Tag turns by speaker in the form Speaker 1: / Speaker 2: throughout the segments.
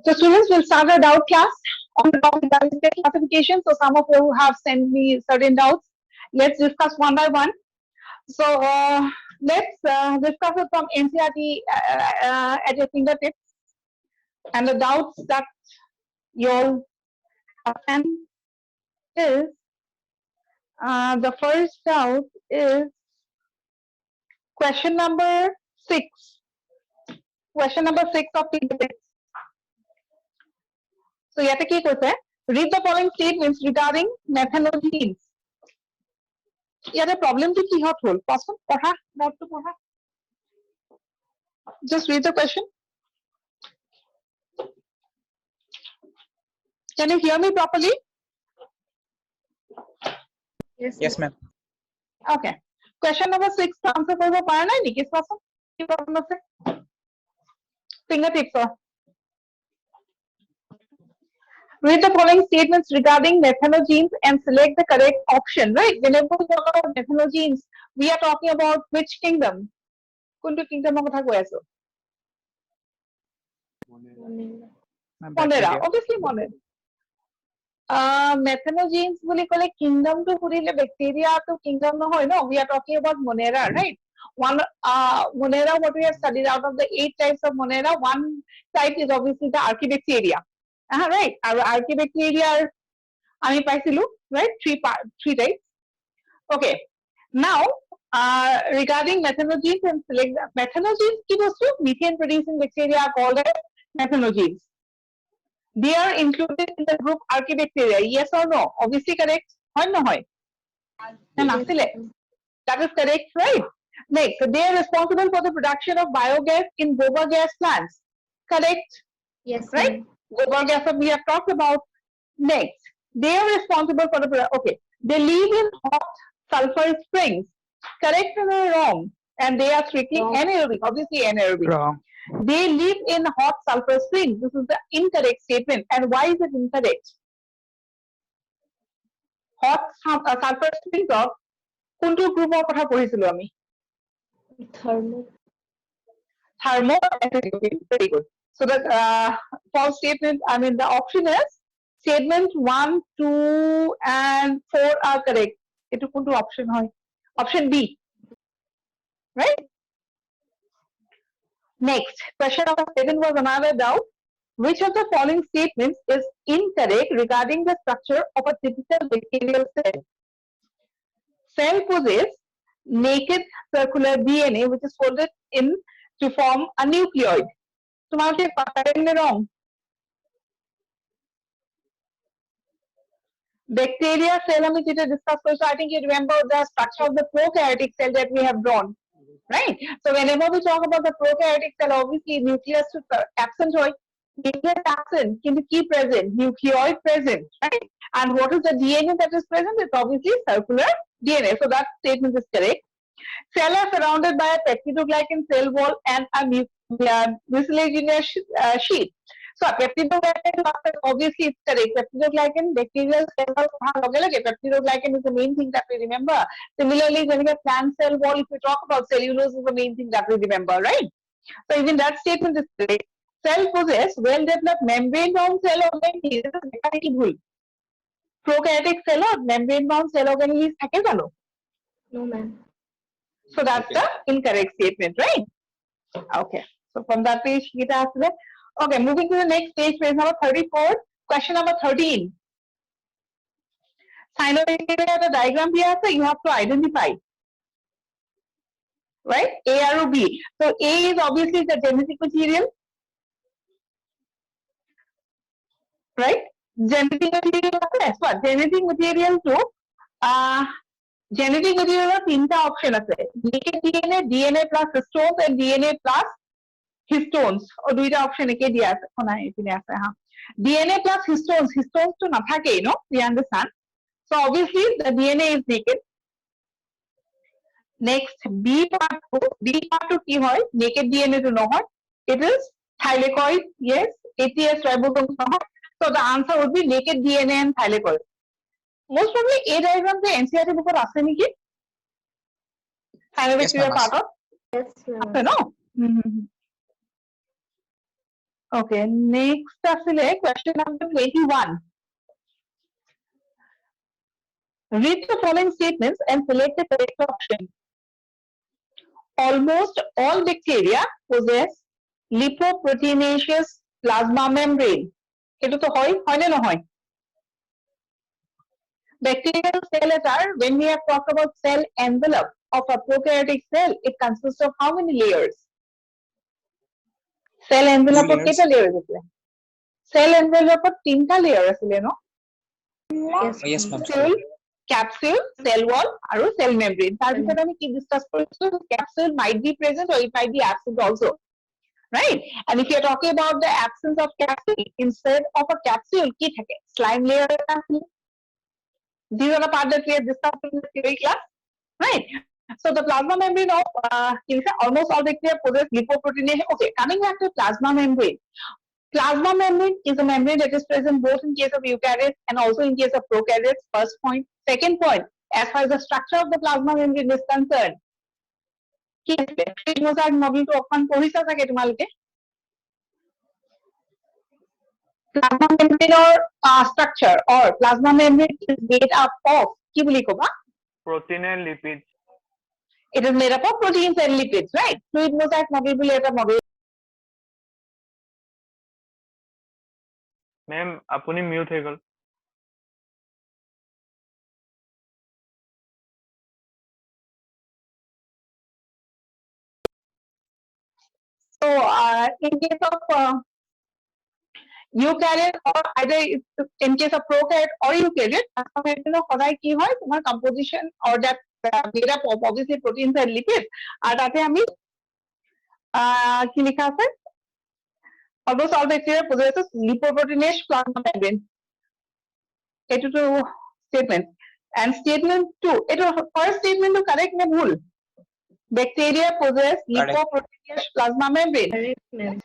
Speaker 1: So students will start a doubt class on the topic ballistic classification. So some of you have sent me certain doubts. Let's discuss one by one. So let's discuss it from NCERT at your fingertips. And the doubts that you'll have is the first doubt is question number 6. Question number 6 of the So yata ki koise? Read the following statements regarding methanogenes. Yata problem to ki hot hole? Person paha, not to paha. Just read the question. Can you hear me properly?
Speaker 2: Yes, ma'am.
Speaker 1: Okay. Question number 6 answer korbo para nai ni kis person? Ki problem ase? Fingertips or read the following statements regarding methanogenes and select the correct option, right? Whenever we talk about methanogenes, we are talking about which kingdom? Kuntu kingdom of kotha koi aso? Monera, obviously Monera. Methanogenes boli kole kingdom to hurile bacteria to kingdom no hoy, no? We are talking about Monera, right? One Monera, what we have studied out of the 8 types of Monera, one type is obviously the Archaebacteria. Right? Our Archaebacteria, I mean, right? Three types. Okay. Now, regarding methanogenes and select methanogenes, ki bostu methane producing bacteria are called as methanogenes. They are included in the group Archaebacteria. Yes or no? Obviously correct. Hoy no hoy? That is correct, right? Next, they are responsible for the production of biogas in gobar gas plants. Correct?
Speaker 3: Yes,
Speaker 1: right? Gobar gas we have talked about. Next, they are responsible for the okay. They live in hot sulfur springs. Correct or wrong? And they are strictly anaerobic. Obviously anaerobic.
Speaker 2: Wrong.
Speaker 1: They live in hot sulfur springs. This is the incorrect statement. And why is it incorrect? Hot sulfur springs of kuntu group of kotha pohisilo ami?
Speaker 3: Thermo.
Speaker 1: Very good. So the false statement, I mean the option is statement 1, 2 and 4 are correct. It is kuntu option hoy. Option B. Right? Next, question number 7 was another doubt. Which of the following statements is incorrect regarding the structure of a typical bacterial cell? Cell possesses naked circular DNA which is folded in to form a nucleoid. Tomorrow wrong. Bacteria cell we discussed. So I think you remember the structure of the prokaryotic cell that we have drawn, right? So whenever we talk about the prokaryotic cell, obviously nucleus is absent, right? Nucleus absent, can key present, nucleoid present, right? And what is the DNA that is present? It's obviously circular DNA. So that statement is correct. Cell are surrounded by a peptidoglycan cell wall and a mucilaginous sheath. So peptidoglycan obviously it's correct. Peptidoglycan bacterial cell peptidoglycan is the main thing that we remember. Similarly, when we have plant cell wall, if we talk about cellulose is the main thing that we remember, right? So even that statement is correct. Cell possess well-developed membrane-bound cell organelles. This is mechanical rule. Prokaryotic cell or membrane-bound cell organelles থাকে জানো?
Speaker 3: No, ma'am.
Speaker 1: So that's the incorrect statement, right? Okay. So from that page, okay, moving to the next page, page number 34, question number 13. Cyanobacteria, the diagram here, so you have to identify, right? A or B. So A is obviously the genetic material, right? Genetic material, that's what genetic material to genetic material er tinta option ase naked DNA plus histones and DNA plus histones or duita option eke dia ase khona epine ase ha DNA plus histones to nathakei no we understand. So obviously the DNA is naked. Next B part to ki hoy naked DNA to no hoy it is thylakoid. Yes, ATS ribosomes no hoy. So the answer would be naked DNA and thylakoid. most probably a diagram the NCERT book আছে নেকি cyanobacteria
Speaker 2: ma'am.
Speaker 1: part of
Speaker 3: Yes, ma'am.
Speaker 1: আছে no okay next আসলে question number 21 read the following statements and select the correct option almost all bacteria possess lipoproteinaceous plasma membrane এটা তো হয় হয় না নহয় bacterial cell are when we have talked about cell envelope of a prokaryotic cell it consists of how many layers cell envelope
Speaker 2: layers.
Speaker 1: কেইটা layers আছে cell envelope তিনটা layer আছিলে no
Speaker 3: Yes,
Speaker 2: Yes, ma'am.
Speaker 1: capsule capsule cell wall আৰু cell membrane তাৰ ভিতৰত আমি কি discuss কৰিছো capsule might be present or it might be absent also right and if you are talking about the absence of capsule instead of a capsule কি থাকে slime layer এটা আছে these are the part that we have discussed in the theory class right so the plasma membrane of almost all bacteria possess lipoproteinase okay coming back to plasma membrane plasma membrane is a membrane that is present both in case of eukaryotes and also in case of prokaryotes first point second point as far as the structure of the plasma membrane is concerned কি আছে mosaic model to অকমান পঢ়িছা চাগে তোমালোকে plasma membrane or structure or plasma membrane is made up of কি বুলি কবা
Speaker 4: protein and lipids.
Speaker 1: it is made up of proteins and lipids right fluid mosaic model বুলি এটা model
Speaker 4: Ma'am, apuni mute হৈ গল.
Speaker 1: so in case of eukaryote or either in case of prokaryote or eukaryote plasma membrane সদায় কি হয় তোমাৰ composition or that made up of obviously proteins and lipids আর তাতে আমি কি লেখা আছে almost all bacteria possesses lipoproteinase plasma membrane এটা তো statement and statement 2 এটা first statement তো correct না ভুল bacteria possess lipoproteinase plasma membrane
Speaker 3: correct, ma'am.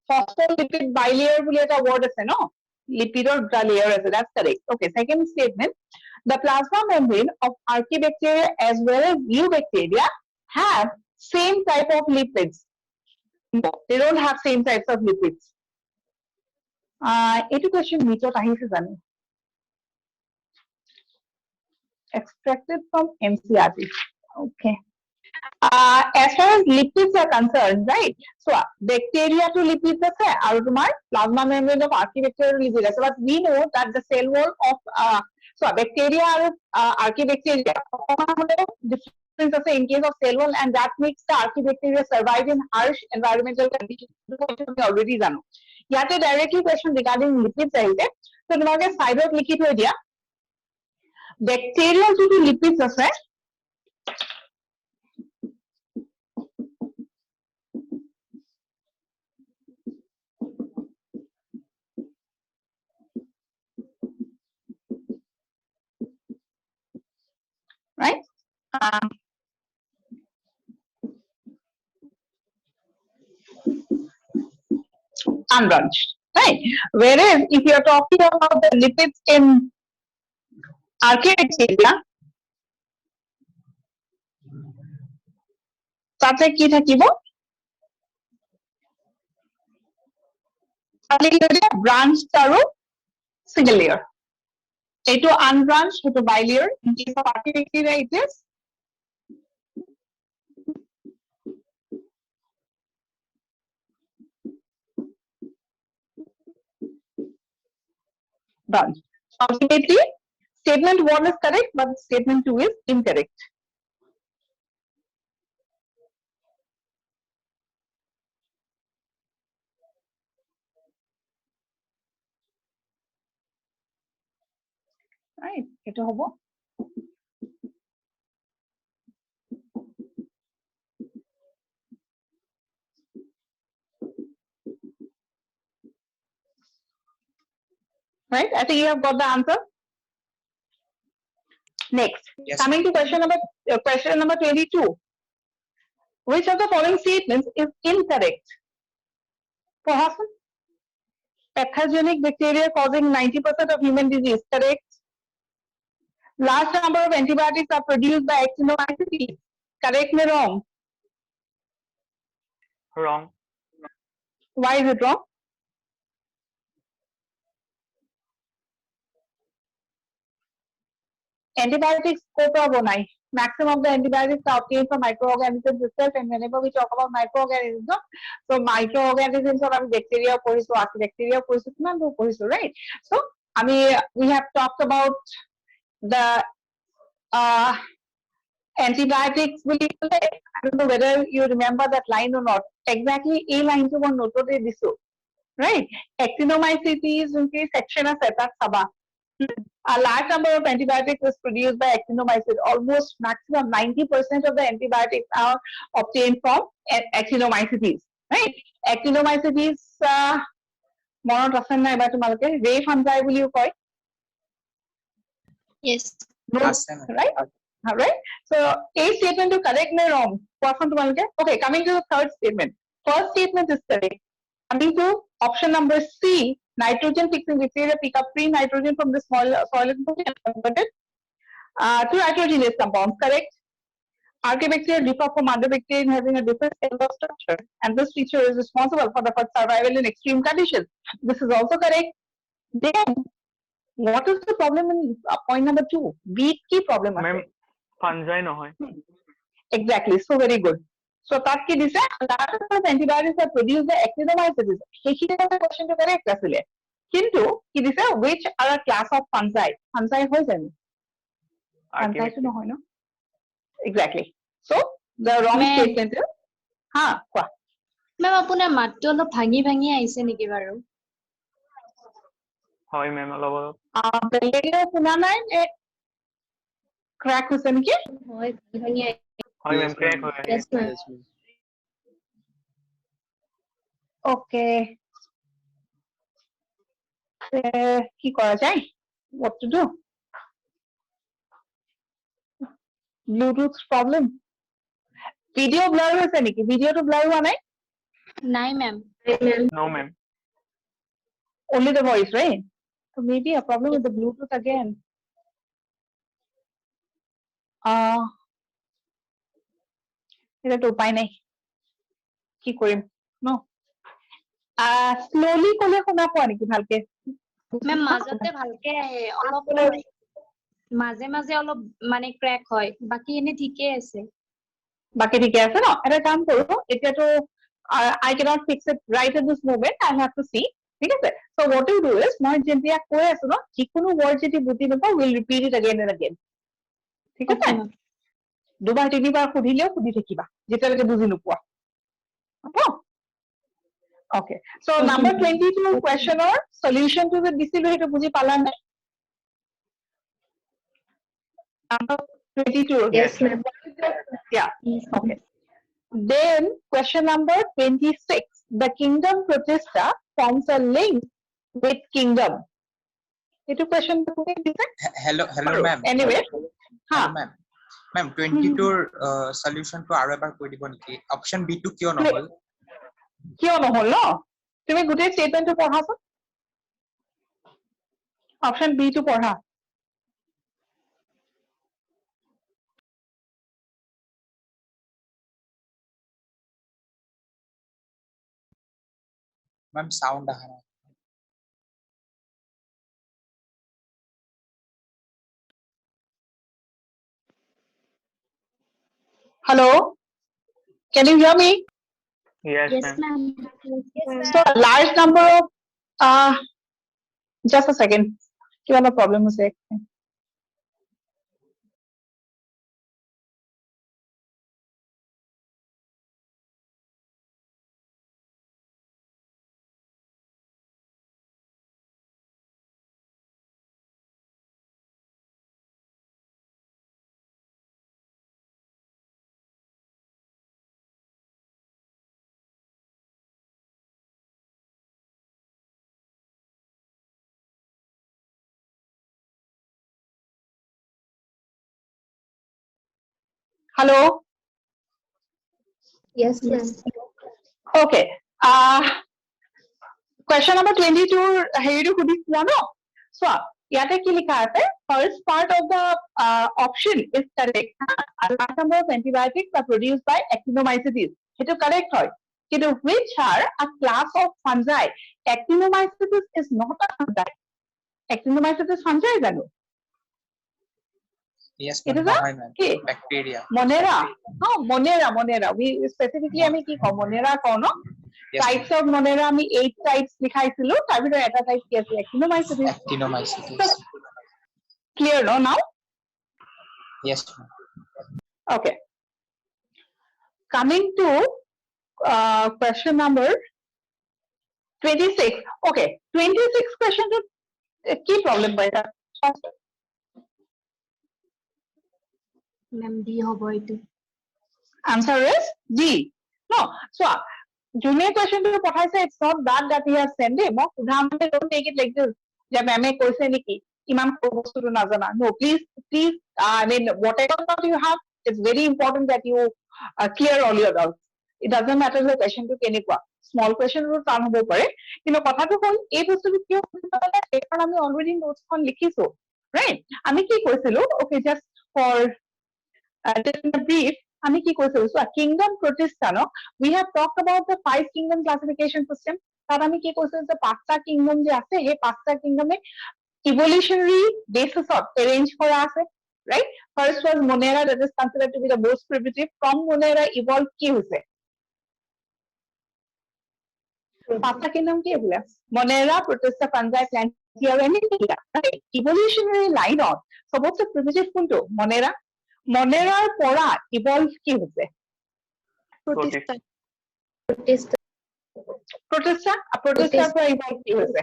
Speaker 1: phospholipid bilayer বুলি এটা word আছে no lipidor layer আছে that's correct okay second statement the plasma membrane of archaebacteria as well as eubacteria have same type of lipids no they don't have same types of lipids এইটো question নিচত আহিছে জানো extracted from NCERT okay as far as lipids are concerned, right? So bacteria to lipids আছে আৰু তোমাৰ plasma membrane of archaebacteria to lipids আছে but we know that the cell wall of bacteria আৰু archaebacteria difference আছে in case of cell wall and that makes the archaebacteria survive in harsh environmental conditions আমি already জানো ইয়াতে directly question regarding lipids আহিছে so তোমালোকে সাইডত লিখি থৈ দিয়া bacterial যিটো lipids আছে right unbranched right whereas if you are talking about the lipids in archaebacteria তাতে কি থাকিব branched আৰু single layer এইটো unbranched সেইটো bilayer in case of archaebacteria it is branched ultimately statement 1 is correct but statement 2 is incorrect right এটা হবো right I think you have got the answer next
Speaker 2: Yes.
Speaker 1: coming to question number 22 which of the following statements is incorrect পঢ়াচোন pathogenic bacteria causing 90% of human disease correct Large number of antibiotics are produced by actinomycetes. Correct or wrong?
Speaker 4: wrong.
Speaker 1: Why is it wrong? Antibiotics co-progonai. Maximum of the antibiotics are obtained from microorganisms itself, and whenever we talk about microorganisms, so microorganisms are bacteria, archibacteria, right? So, I mean, we have talked about the antibiotics. I don't know whether you remember that line or not. Exactly, a line to one note this, right? Actinomycetes section of Saba. A large number of antibiotics is produced by actinomycetes. Almost maximum 90% of the antibiotics are obtained from actinomycetes, right? Actinomycetes, mono rasan na iba tumalke ray fungi buli koi.
Speaker 3: Yes.
Speaker 1: No, right? Right? So, A statement to correct me wrong. Okay, coming to the third statement. First statement is correct. Coming to option number C, nitrogen fixing bacteria pick up free nitrogen from the soil and convert it to nitrogenous compounds. Correct? Archaebacteria differ from other bacteria in having a different cell structure, and this feature is responsible for the survival in extreme conditions. This is also correct. Then, what is the problem in point number 2? Weak key problem.
Speaker 4: Ma'am, fungi no hoy.
Speaker 1: Exactly. So very good. So that ki dise large number of antibiotics are produced by actinomycetes. Hekhine the question to correct asile. Kintu ki dise which are a class of fungi? Fungi hoy jane. Fungi to no hoy no. Exactly. So the wrong statement is ha kwa.
Speaker 3: Ma'am, আপোনাৰ মাতটো অলপ ভাঙি ভাঙি আহিছে নেকি বাৰু?
Speaker 4: হয় ma'am, অলপ
Speaker 1: বেলেগে শুনা নাই নে crack হৈছে নেকি?
Speaker 3: হয়, ভাঙি আহিছে।
Speaker 4: হয় ma'am, crack হৈ
Speaker 3: Yes, ma'am.
Speaker 1: Okay. কি কৰা যায়? What to do? Bluetooth problem. Video blur হৈছে নেকি? Video to blur হোৱা নাই?
Speaker 3: নাই, ma'am.
Speaker 4: no ma'am.
Speaker 1: Only the voice, right? So maybe a problem with the Bluetooth again. এটা তো উপায় নাই। কি কৰিম? No. Slowly ক'লে শুনা পোৱা নেকি ভালকে?
Speaker 3: Ma'am, মাজতে ভালকে আহে, অলপ মাজে মাজে অলপ মানে ক্র্যাক হয়, বাকি এনে ঠিকে আছে।
Speaker 1: বাকি ঠিকে আছে ন? এটা কাম কৰো, এতিয়াতো I cannot fix it right at this moment. I have to see. ঠিক আছে? So what you do is, মই যেতিয়া কৈ আছো ন, যিকোনো word যদি বুজি নাপাওঁ, we'll repeat it again and again. ঠিক আছে? দুবাৰ তিনিবাৰ সুধিলেও সুধি থাকিবা, যেতিয়ালৈকে বুজি নোপোৱা। Okay. So number 22 question or solution to the দিছিলো সেইটো বুজি পালা নাই? Number 22.
Speaker 3: Yes, ma'am.
Speaker 1: Yeah. Okay. Then question number 26. The kingdom protista forms a link with kingdom. Itu question
Speaker 2: Hello, ma'am.
Speaker 1: Anyway,
Speaker 2: Hello, ma'am. Ma'am, 22 solution to আৰু এবাৰ কৈ দিব নেকি? Option B to কিয় নহল?
Speaker 1: কিয় নহল ন? তুমি গোটেই statementটো পঢ়াচোন। Option B to পঢ়া।
Speaker 2: Ma'am, sound আহা নাই।
Speaker 1: Hello? Can you hear me?
Speaker 4: Yes,
Speaker 3: Yes,
Speaker 4: ma'am.
Speaker 3: ma'am.
Speaker 1: So a large number of just a second. কিবা এটা problem হৈছে। Hello?
Speaker 3: Yes, ma'am.
Speaker 1: Okay. Question number 22 হেৰিটো সুধিছিলা ন? চোৱা, ইয়াতে কি লিখা আছে first part of the option is correct a large number of antibiotics are produced by actinomycetes সেইটো correct হয় কিন্তু which are a class of fungi actinomycetes is not a fungi actinomycetes fungi জানো
Speaker 2: Yes,
Speaker 1: It
Speaker 2: ma'am.
Speaker 1: is a
Speaker 2: Hi, ma'am.
Speaker 1: কি?
Speaker 2: Bacteria.
Speaker 1: Monera monera we specifically আমি কি কওঁ monera কওঁ ন
Speaker 2: Yes,
Speaker 1: types of monera আমি 8 types লিখাইছিলো তাৰ ভিতৰত এটা type কি আছিল actinomycetes
Speaker 2: Actinomycetes.
Speaker 1: clear no now
Speaker 2: Yes, ma'am.
Speaker 1: okay coming to question number 26 okay 26 question to কি problem by that
Speaker 3: ma'am D হ'ব এইটো
Speaker 1: answer is D no so যোনে question টো পঠাইছে it's not that he has sent it মই সোধা মানে don't take it like this যে মেমে কৈছে নেকি ইমান সৰু বস্তুটো নাজানা no please I mean whatever doubt you have it's very important that you clear all your doubts it doesn't matter the question টো কেনেকুৱা small question ৰো টান হ'ব পাৰে কিন্তু কথাটো হ'ল এই বস্তুটো কিয় কাৰণ আমি already notes খন লিখিছো right আমি কি কৈছিলো okay just for just in a brief আমি কি কৈছিলো so kingdom protista no we have talked about the 5 kingdom classification system তাত আমি কি কৈছিলো যে পাঁচটা kingdom যে আছে সেই পাঁচটা kingdom evolutionary basis of arrange কৰা আছে right first was monera that is considered to be the most primitive from monera evolved কি হৈছে পাঁচটা kingdom কি আছিলে monera protista fungi plantae আৰু animalia right evolutionary line of সবতছে primitive কোনটো monera পৰা evolve কি হৈছে
Speaker 4: Protista.
Speaker 1: protista পৰা evolve কি হৈছে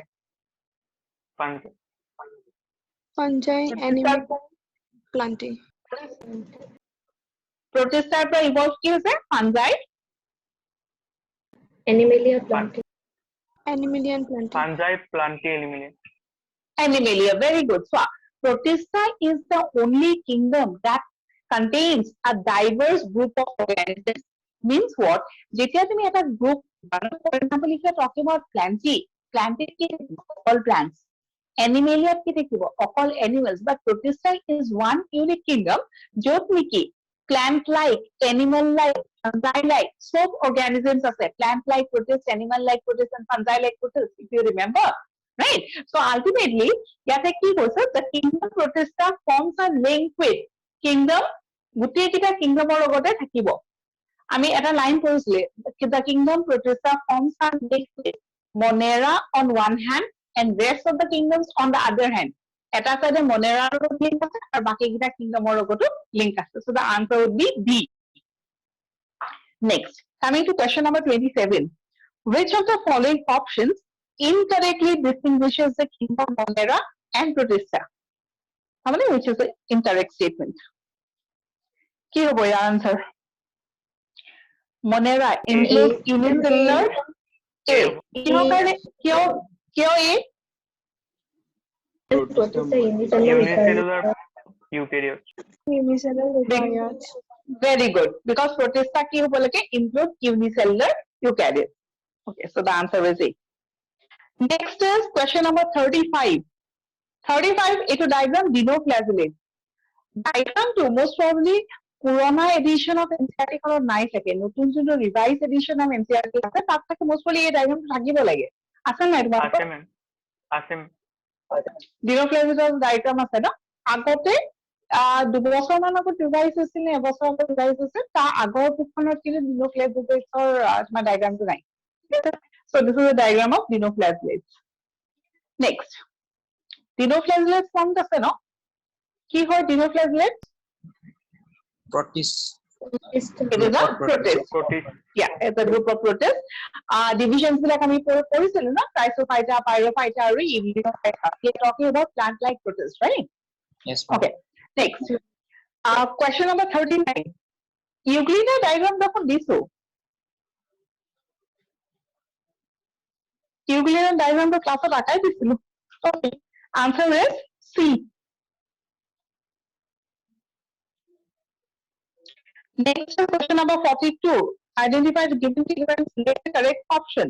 Speaker 4: Fungi.
Speaker 5: Fungi, animal, plantae.
Speaker 1: protista পৰা evolve কি হৈছে fungi
Speaker 6: Animalia plantae.
Speaker 5: Animalia and plantae.
Speaker 4: Fungi, plantae, animalia.
Speaker 1: animalia very good so protista is the only kingdom that contains a diverse group of organisms means what যেতিয়া তুমি এটা group for example if you are talking about plantae কি all plants animalia কি দেখিব all animals but protista is one unique kingdom য'ত নেকি plant like animal like fungi like সব organisms আছে plant like protist animal like protist and fungi like protist if you remember right so ultimately ইয়াতে কি কৈছে the kingdom protista forms a link with kingdom গোটেই কিটা kingdomৰ লগতে থাকিব আমি এটা লাইন পঢ়িছিলে the kingdom protista forms a link with monera on one hand and rest of the kingdoms on the other hand এটা সাইডে monera লগত লিংক আছে আৰু বাকি কিটা kingdomৰ লগতো লিংক আছে so the answer would be B next coming to question number 27 which of the following options incorrectly distinguishes the kingdom monera and protista which is the incorrect statement কি হ'ব ইয়াৰ answer monera includes unicellular A কিহৰ কাৰণে কিয় A
Speaker 6: Protista unicellular
Speaker 4: Unicellular eukaryotes.
Speaker 5: Unicellular eukaryotes.
Speaker 1: very good because protista কি হ'ব লাগে include unicellular eukaryotes okay so the answer is A next is question number 35 এইটো diagram dinoflagellate diagram to most probably পুৰণা edition of NCERT খনত নাই থাকে নতুন যোনটো revised edition of NCERT আছে তাত থাকে most probably এই diagram থাকিব লাগে আছে নাই তোমালোকৰ
Speaker 4: আছে, ma'am. আছে, ma'am.
Speaker 1: dinoflagellate diagram আছে ন আগতে 2 বছৰ মান আগত revised হৈছিল নে এবছৰ আগত revised হৈছিল তাৰ আগৰ পুখনত কিন্তু dinoflagellateৰ তোমাৰ diagramটো নাই so this is a diagram of dinoflagellates next dinoflagellates formed আছে ন কি হয় dinoflagellates
Speaker 2: Protist.
Speaker 1: it is a protist
Speaker 4: Protist.
Speaker 1: yeah it's a group of protists divisions বিলাক আমি পঢ়িছিলো না Chrysophyta Pyrophyta আৰু Eublyophyta we are talking about plant like protists right
Speaker 2: Yes, ma'am.
Speaker 1: okay next question number 39 Euclidean diagram দেখুন দিছো Euclidean diagram তো ক্লাসত আঁকাই দিছিলো okay answer is C next is question number 42 identify the given figure and select the correct option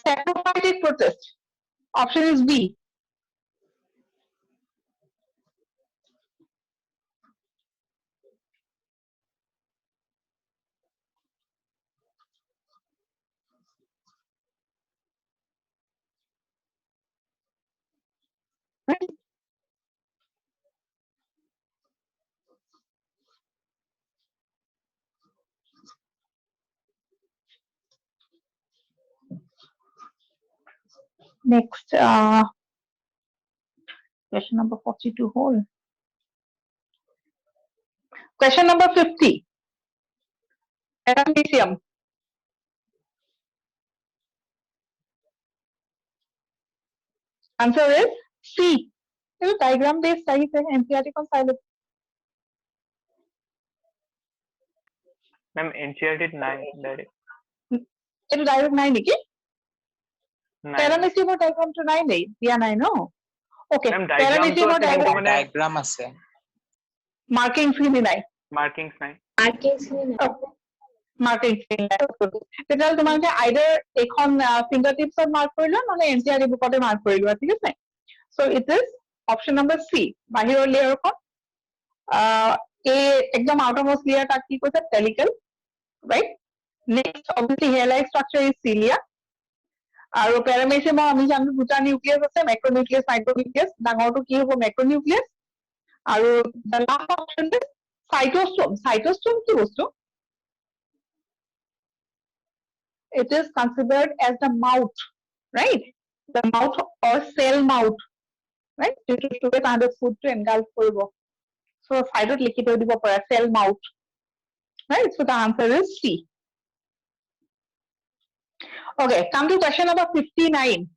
Speaker 1: saprophytic protist option is B Next, question number 42 whole. Question number 50. Paramecium. Answer is C. This is diagram based studies and NCERT kon silo.
Speaker 4: Ma'am, NCERT 9 direct.
Speaker 1: It direct 9 niki?
Speaker 4: 9.
Speaker 1: Paramecium diagram to 9 nahi. Diya nai no. Okay.
Speaker 4: Ma'am, diagram
Speaker 1: Paramecium
Speaker 4: to ase
Speaker 1: diagram
Speaker 4: kintu mane
Speaker 2: diagram আছে
Speaker 1: marking free nai.
Speaker 4: markings 9.
Speaker 6: Markings খিনি নাই।
Speaker 1: Marking free nai. তেতিয়াহ'লে তোমালোকে either এখন finger tips ত mark কৰিলো নহলে NCERT bookতে mark কৰিলো ঠিক আছে? So it is option number C. বাহিৰৰ layer খন এই একদম outermost layer তাক কি কৈছে pellicle, right? Next obviously hair-like structure is cilia. আৰু paramecium আমি জানো দুটা নিউক্লিয়াছ আছে macronucleus micronucleus ডাঙৰটো কি হ'ব macronucleus আৰু the last option is cytosome. Cytosome কি বস্তু? It is considered as the mouth, right? The mouth or cell mouth, right? To get under food to engulf কৰিব. So side ত লিখি থৈ দিব পৰা cell mouth, right? So the answer is C. Okay, come to question number 59.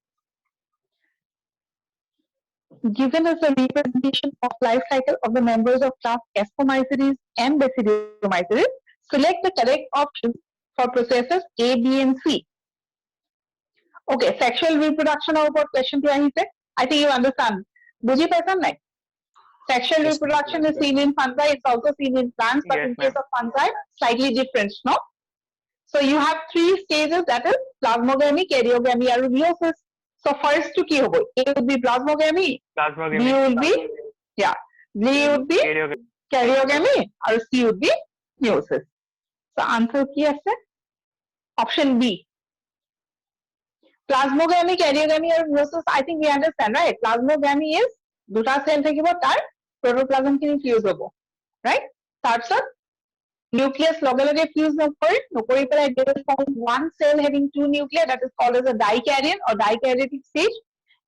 Speaker 1: Given as a representation of life cycle of the members of class Ascomycetes and Basidiomycetes, select the correct options for processes A, B, and C. Okay, sexual reproduction of what question to আহিছে? I think you understand. বুজি পাইছা নাই? Sexual
Speaker 2: Yes, ma'am.
Speaker 1: reproduction is seen in fungi, it's also seen in plants, but
Speaker 4: Yes,
Speaker 1: in case
Speaker 4: ma'am.
Speaker 1: of fungi, slightly different, no? So you have 3 stages, that is plasmogamy, karyogamy, and meiosis. So first to ki hobo? A would be plasmogamy, B
Speaker 4: Plasmogamy.
Speaker 1: would be, yeah, B would be
Speaker 4: Karyogamy.
Speaker 1: karyogamy, or C would be meiosis. So answer ki ase? Option B. Plasmogamy, karyogamy, or meiosis, I think we understand, right? Plasmogamy is দুটা cell থাকিব তাৰ protoplasm খিনি fuse হ'ব, right? তাৰপিছত nucleus লগে লগে fuse নকৰি পেলাই they will form one cell having 2 nuclei, that is called as a dikaryon or dikaryotic stage.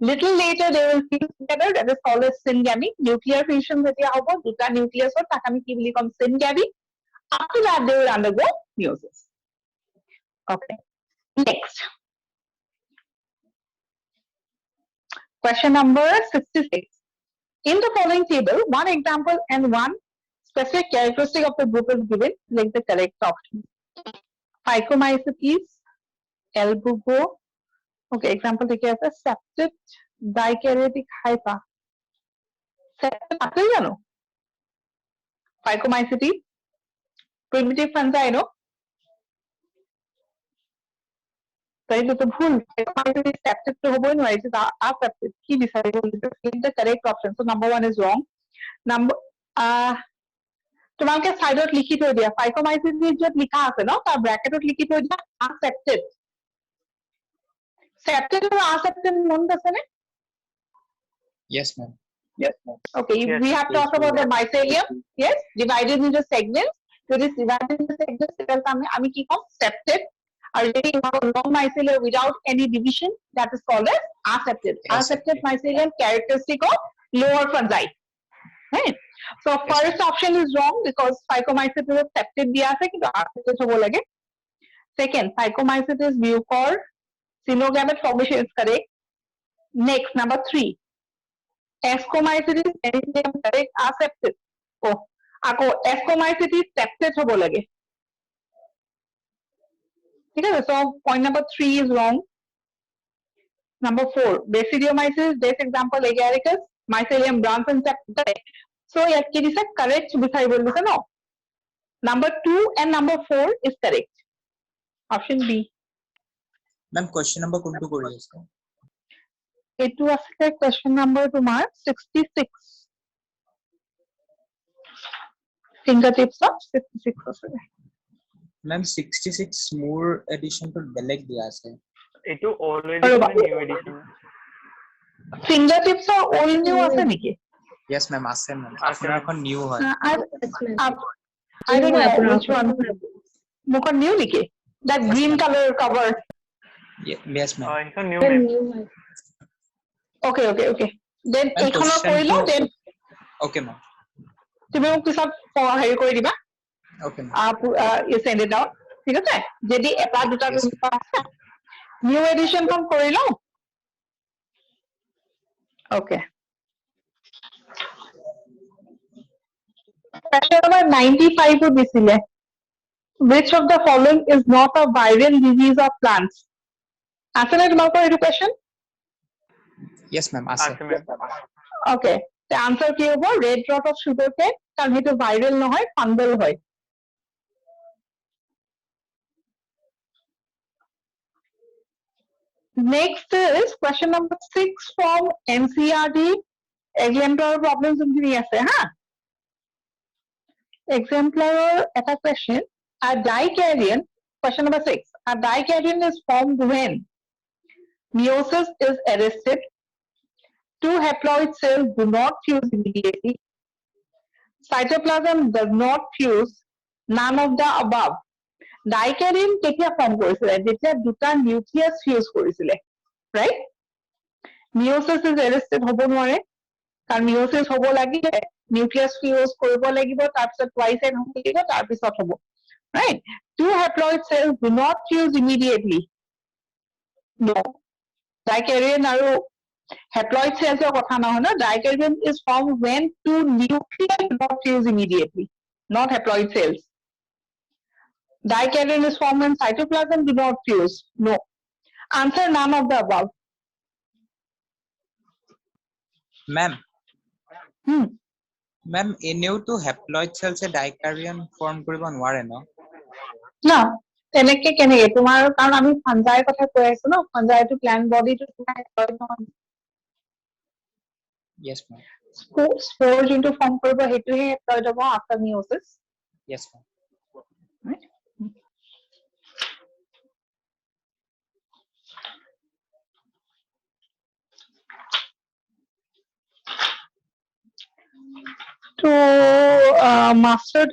Speaker 1: Little later they will fuse together, that is called as syngamy. Nuclear fusion যেতিয়া হ'ব দুটা nucleus তাক আমি কি বুলি ক'ম syngamy. After that they will undergo meiosis. Okay, next question number 66. In the following table, one example and one specific characteristic of the group is given. Select the correct option. Phycomycetes, Elbugo. Okay, example take as a septate dikaryotic hypa. Septate আছে জানো? Phycomycetes, primitive fungi, no? তাই তো ভুল Phycomycetes septate তো হবই নোৱাৰে, এটা aseptate কি বিচাৰিব? Select the correct option. So number 1 is wrong. Number তোমালোকে সাইডত লিখি থৈ দিয়া Phycomycetes যত লিখা আছে ন তাৰ ব্র্যাকেটত লিখি থৈ দিয়া aseptate. Septate আৰু aseptate মনত আছে নে?
Speaker 2: yes ma'am
Speaker 1: Okay,
Speaker 4: Yes.
Speaker 1: we have talked about the mycelium. Yes, divided into segments. So this divided into segments সেটাকে আমি কি কম septate. Or যদি long mycelium without any division, that is called as aseptate. Aseptate mycelium characteristic of lower fungi. Right? So first option is wrong because Phycomycetes is septate দিয়া আছে কিন্তু aseptate হ'ব লাগে. Second, Phycomycetes mucor coenogamete formation is correct. Next, number 3. Ascomycetes penicillium correct, aseptate. Oh, আকৌ Ascomycetes septate হ'ব লাগে. ঠিক আছে, so point number 3 is wrong. Number 4, Basidiomycetes, best example Agaricus, mycelium branch and septate. So ইয়াত কি দিছে correct বিচাৰিব দিছে ন? Number 2 and number 4 is correct. Option B.
Speaker 2: ma'am question number কোনটো কৰি আছে
Speaker 1: এইটো আছে question number তোমাৰ 66. Fingertips of 66 আছে.
Speaker 2: ma'am 66 মোৰ এডিশন তো বেলেগ দিয়া আছে
Speaker 4: এইটো already
Speaker 1: আৰু
Speaker 4: new edition.
Speaker 1: Fingertips of old new আছে নেকি?
Speaker 2: yes ma'am আছে ma'am
Speaker 4: আছে,
Speaker 2: আপোনাৰ এখন নিউ হয়
Speaker 1: I don't know which one. Mukon new niki? That green color cover.
Speaker 2: yes ma'am
Speaker 4: It's a new name.
Speaker 6: New হয়।
Speaker 1: Okay, okay, okay. Then
Speaker 2: Ma'am,
Speaker 1: এইখনৰ
Speaker 2: question
Speaker 1: কৰিলা,
Speaker 2: two-
Speaker 1: then
Speaker 2: Okay, ma'am.
Speaker 1: তুমি মোক পিছত হেৰি কৰি দিবা,
Speaker 2: Okay, ma'am.
Speaker 1: you send it out. ঠিক আছে? যদি এটা দুটা
Speaker 2: Yes.
Speaker 1: নিউ এডিশনখন কৰি লওঁ। Okay. Question number 95 ও দিছিলে। Which of the following is not a viral disease of plants? আছে নে তোমালোকৰ এইটো question?
Speaker 2: Yes, ma'am. আছে।
Speaker 4: আছে মেম
Speaker 1: Okay. The answer কি হ'ব? Red rot of sugarcane, কাৰণ সেইটো viral নহয়, fungal হয়। Next is question number 6 from NCERT. Exemplar problems যোনখিনি আছে হা। Exemplar এটা question. A dikaryon, question number 6. A dikaryon is formed when meiosis is arrested, two haploid cells do not fuse immediately, cytoplasm does not fuse, none of the above. Dikaryon কেতিয়া form কৰিছিলে? যেতিয়া দুটা nucleus fuse কৰিছিলে, right? Meiosis is arrested হ'ব নোৱাৰে, কাৰণ meiosis হ'ব লাগিলে নিউক্লিয়াছ ফিউজ কৰিব লাগিব, তাৰপিছত twice end হ'ব লাগিব, তাৰপিছত হ'ব, right? Two haploid cells do not fuse immediately. No. Dikaryon আৰু haploid cells ৰ কথা নহয় ন, dikaryon is formed when two nuclei do not fuse immediately, not haploid cells. Dikaryon is formed when cytoplasm do not fuse. No. Answer none of the above.
Speaker 2: Ma'am,
Speaker 1: Hmm.
Speaker 2: ma'am, এনেওতো haploid cells A dikaryon form কৰিব নোৱাৰে ন?
Speaker 1: না, তেনেকে কেনেকে তোমাৰ, কাৰণ আমি ফাঞ্জাইৰ কথা কৈ আছো ন, ফাঞ্জাইটো প্লান্ট বডিটো তোমাৰ haploid নহয়।
Speaker 2: Yes, ma'am.
Speaker 1: স্পোৰ যোনটো ফৰ্ম কৰিব সেইটোহে haploid হ'ব after meiosis.
Speaker 2: Yes, ma'am.
Speaker 1: Right? তো মাষ্টাৰ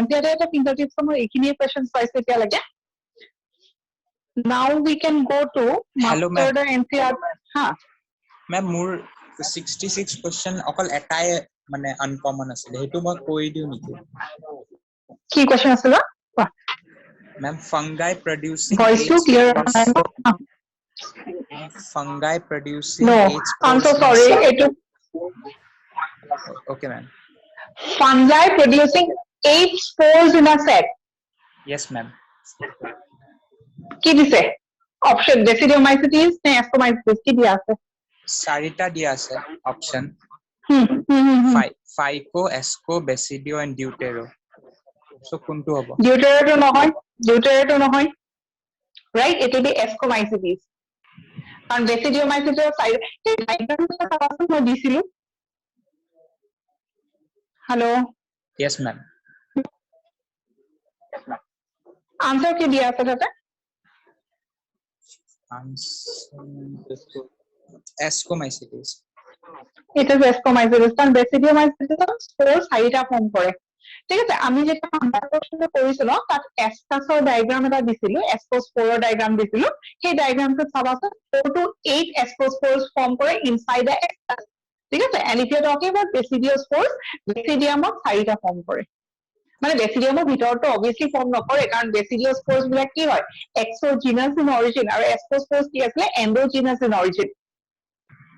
Speaker 1: NCERT এটা fingertips মই এইখিনিয়ে questions পাইছো এতিয়ালৈকে। Now we can go to
Speaker 2: Hello,
Speaker 1: master
Speaker 2: ma'am.
Speaker 1: NCERT Ha.
Speaker 2: Ma'am, মোৰ 66 question অকল এটাই মানে uncommon আছিলে, সেইটো মই কৈ দিওঁ নেকি?
Speaker 1: কি question আছিল?
Speaker 2: Ma'am, fungi producing
Speaker 1: Voice to
Speaker 2: AIDS
Speaker 1: clear.
Speaker 2: spores. Fungi producing
Speaker 1: No,
Speaker 2: AIDS
Speaker 1: I'm
Speaker 2: spores
Speaker 1: so
Speaker 2: in a
Speaker 1: sorry.
Speaker 2: sac.
Speaker 1: It
Speaker 2: Okay, ma'am.
Speaker 1: fungi producing 8 spores in a sac.
Speaker 2: Yes, ma'am.
Speaker 1: কি দিছে? Option Basidiomycetes নে Ascomycetes কি দিয়া আছে?
Speaker 2: চাৰিটা দিয়া আছে option. Phyco, Asco, Basidio and Deutero. So কোনটো হ'ব?
Speaker 1: Deuterato নহয়। Right? It will be Ascomycetes. And Basidiomycetes side মই দিছিলো। Hello.
Speaker 2: Yes, ma'am.
Speaker 1: Answer কি দিয়া আছে তাতে?
Speaker 2: Ascomycetes.
Speaker 1: It is Ascomycetes. কারণ Basidiomycetes spore চাৰিটা ফৰ্ম কৰে। ঠিক আছে, আমি যেটা আন্ডাৰগ্ৰাউন্ডে কৰিছো ন, তাত এস্কাছৰ ডায়াগ্ৰাম এটা দিছিলো, এস্কোস্পোৰৰ ডায়াগ্ৰাম দিছিলো। সেই ডায়াগ্ৰামটোত চাবাচোন 4 to 8 এস্কোস্পোৰছ ফৰ্ম কৰে ইনসাইড দ্য এস্কাছ। ঠিক আছে, and if you are talking about Basidiosপোৰছ, বেচিডিয়ামত চাৰিটা ফৰ্ম কৰে। মানে বেচিডিয়ামৰ ভিতৰতো অবভিয়াসলি ফৰ্ম নকৰে, কাৰণ বেচিডিওস্পোৰছ বিলাক কি হয়? এক্সোজিনাছ ইন অৰিজিন, আৰু এস্কোস্পোৰছ কি আছিলে? Endogenous in origin.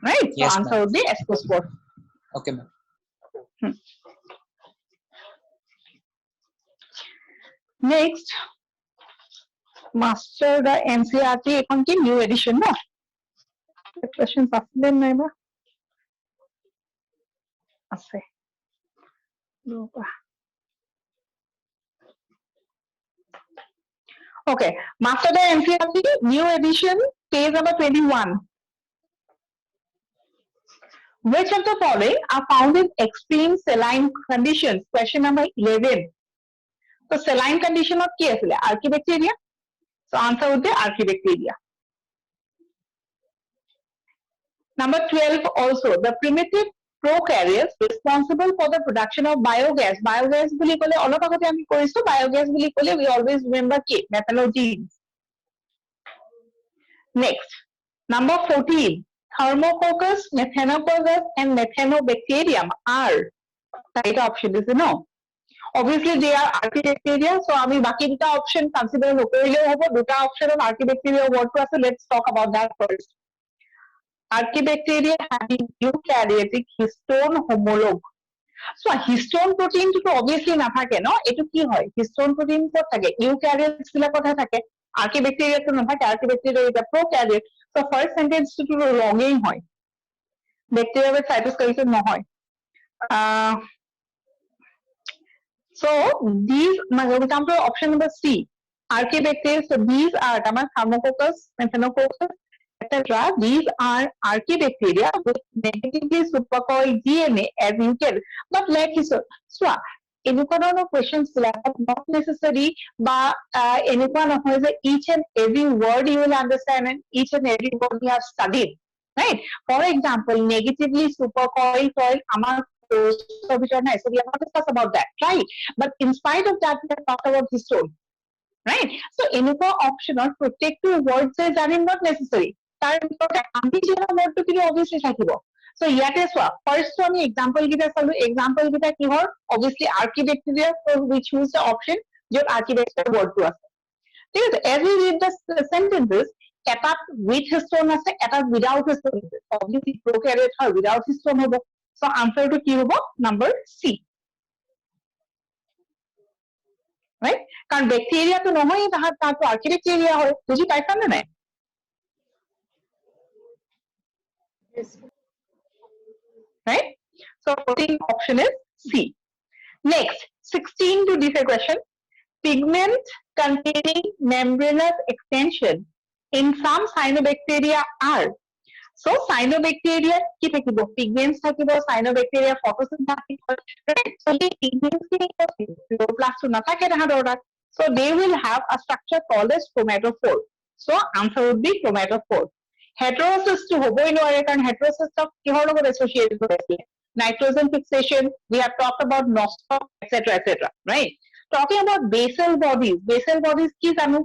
Speaker 1: Right? So
Speaker 2: Yes,
Speaker 1: answer
Speaker 2: ma'am.
Speaker 1: would be ascospore.
Speaker 2: Okay, ma'am.
Speaker 1: Next, master the NCERT এখন কি new edition না? Question আসলে নাই বা? আছে। Okay, master the NCERT new edition page number 21. Which of the following are found in extreme saline conditions? Question number 11. So saline condition of কি আছিলে? Archibacteria. So answer would be Archibacteria. Number 12 also, the primitive prokaryotes responsible for the production of biogas. Biogas বুলি ক'লে অলপ আগতে আমি কৰিছো, biogas বুলি ক'লে we always remember কি? Methanogenes. Next, number 14. Thermococcus, Methanococcus, and Methanobacterium are চাৰিটা option দিছে ন? Obviously they are archibacteria, so আমি বাকি দুটা option consider নকৰিলেও হ'ব, দুটা option of archibacteria word আছে. Let's talk about that first. Archibacteria having eukaryotic histone homologue. So histone protein to obviously নাথাকে ন, এটো কি হয়? Histone protein ক'ত থাকে? Eukaryotes বিলাকতহে থাকে, archibacteria তো নাথাকে, archibacteria is a prokaryote. So first sentence to wronging হয়, bacteria with cytoskeleton নহয়. So these, we come to option number C, archibacteria. So these are Thermococcus, Methanococcus, etc. These are archibacteria with negatively supercoiled DNA as you can. But like you said, so এনেকুৱা ধৰণৰ questions not necessary বা এনেকুৱা নহয় যে each and every word you will understand and each and every word you have studied, right? For example, negatively supercoiled coil আমাৰ ভিতৰত নাই, so we have not discussed about that, right? But in spite of that, we have talked about histone, right? So এনেকুৱা optional প্ৰত্যেকটো word যে জানিম not necessary, তাৰ ভিতৰতে আমি যেন wordটো কিন্তু obviously থাকিব. So ইয়াতে চোৱা, first to আমি example কেইটা চালো, example কেইটা কিহৰ? Obviously archibacteria, so we choose the option য'ত archibacteria wordটো আছে, ঠিক আছে? As we read the sentences, এটাত with histone আছে, এটাত without histone আছে. Obviously prokaryote হয়, without histone হ'ব. So answer to কি হ'ব? Number C, right? কাৰণ bacteria তো নহয়, তাহাঁতো archibacteria হয়, বুজি পাইছা নে নাই?
Speaker 6: Yes.
Speaker 1: Right? So 14 option is C. Next, 16 to this question. Pigment containing membranous extension in some cyanobacteria are. So cyanobacteria কি থাকিব? Pigments থাকিব, cyanobacteria photosynthetic, right? So the pigments কি থাকিব? Chloroplast নাথাকে তাহাঁতৰ তাত. So they will have a structure called as chromatophore. So answer would be chromatophore. Heterosis to হ'বই নোৱাৰে, কাৰণ heterosis of কিহৰ লগত associated হৈ আছে? Nitrogen fixation, we have talked about nostoc, etc., etc., right? Talking about basal bodies কি জানো?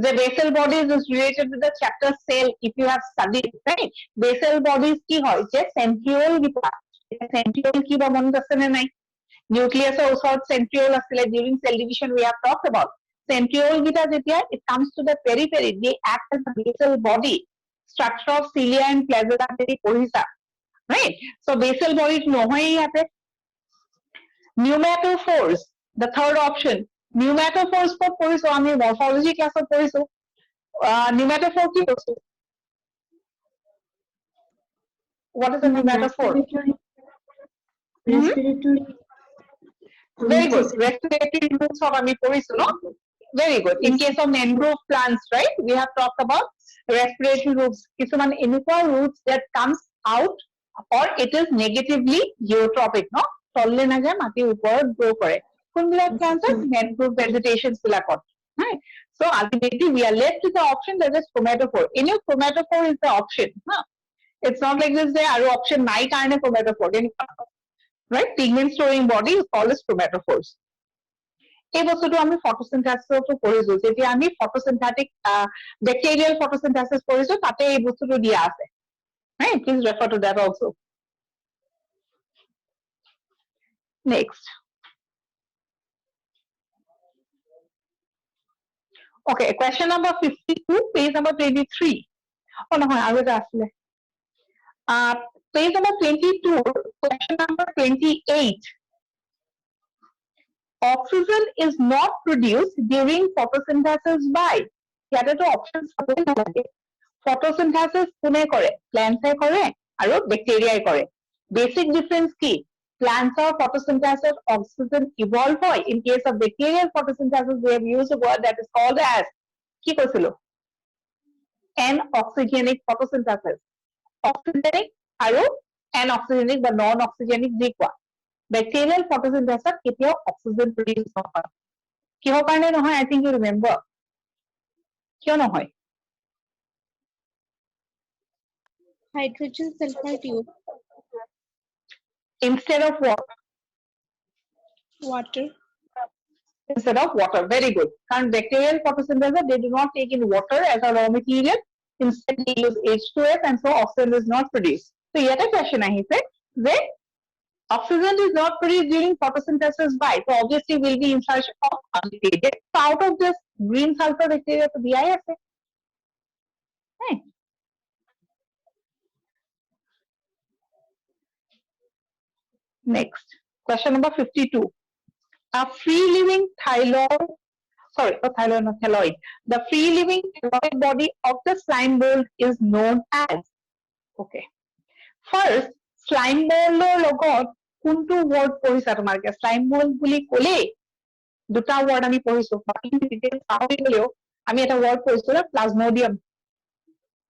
Speaker 1: The basal bodies is related to the chapter cell, if you have studied, right? Basal bodies কি হয়? যে centriole গিটা, centriole কি বা মনত আছে নে নাই? Nucleus or ওচৰত centriole আছিলে, during cell division we have talked about. Centriole gita যেতিয়া it comes to the periphery, they act as a basal body, structure of cilia and flagella যদি পঢ়িছা, right? So basal body নহয় ইয়াতে. Pneumatophores, the third option. Pneumatophores ক'ত পঢ়িছো আমি? morphology classত পঢ়িছো. Pneumatophore কি বস্তু? What is a pneumatophore?
Speaker 6: Respiratory.
Speaker 1: Very good. Respiratory roots of আমি পঢ়িছো, no? Very good. In case of mangrove plants, right? We have talked about respiratory roots. কিছুমান এনেকুৱা roots that comes out or it is negatively eutrophic, no? তললে নাযায়, মাটিৰ ওপৰত grow কৰে. কোনবিলাক plants? Mangrove vegetation বিলাকত, right? So ultimately we are left with the option that is chromatophore. Any chromatophore is the option, no? It's not like this there are option নাই কাৰণে chromatophore, right? Pigment storing body is called as chromatophores. এই বস্তুটো আমি photosynthesis কৰিছো, যেতিয়া আমি photosynthetic bacterial photosynthesis কৰিছো, তাতে এই বস্তুটো দিয়া আছে, right? Please refer to that also. Next. Okay, question number 52, page number 23. Oh no, I will ask you. Page number 22, question number 28. Oxygen is not produced during photosynthesis by. ইয়াতে তো options হবে নালাগে. Photosynthesis কোনে কৰে? Plants এ কৰে আৰু bacteria এ কৰে. Basic difference কি? Plants or photosynthesis oxygen evolve হয়. In case of bacterial photosynthesis, we have used a word that is called as কি কৈছিলো? Anoxygenic photosynthesis. Oxygenic আৰু anoxygenic বা non-oxygenic যি কোৱা. Bacterial photosynthesis কেতিয়াও oxygen produce নহয়. কিহৰ কাৰণে নহয়? I think you remember. কিয় নহয়?
Speaker 5: Hydrogen sulfide tube.
Speaker 1: Instead of what?
Speaker 5: Water.
Speaker 1: Instead of water. Very good. And bacterial photosynthesis, they do not take in water as a raw material. Instead, they use H2S, and so oxygen is not produced. So, yet a question I said that oxygen is not produced during photosynthesis by, so obviously will be in search of undetected. So, out of this green sulfur bacteria to BIS. Right. Next, question number 52. A free-living thyroid, thyroid. The free-living thyroid body of the slime mold is known as. Okay. First, slime mold লগত কোনটো word পঢ়িছা তোমালোকে? Slime mold বুলি ক'লে দুটা word আমি পঢ়িছো। বাকি details পাহৰি গ'লেও আমি এটা word পঢ়িছো না plasmodium।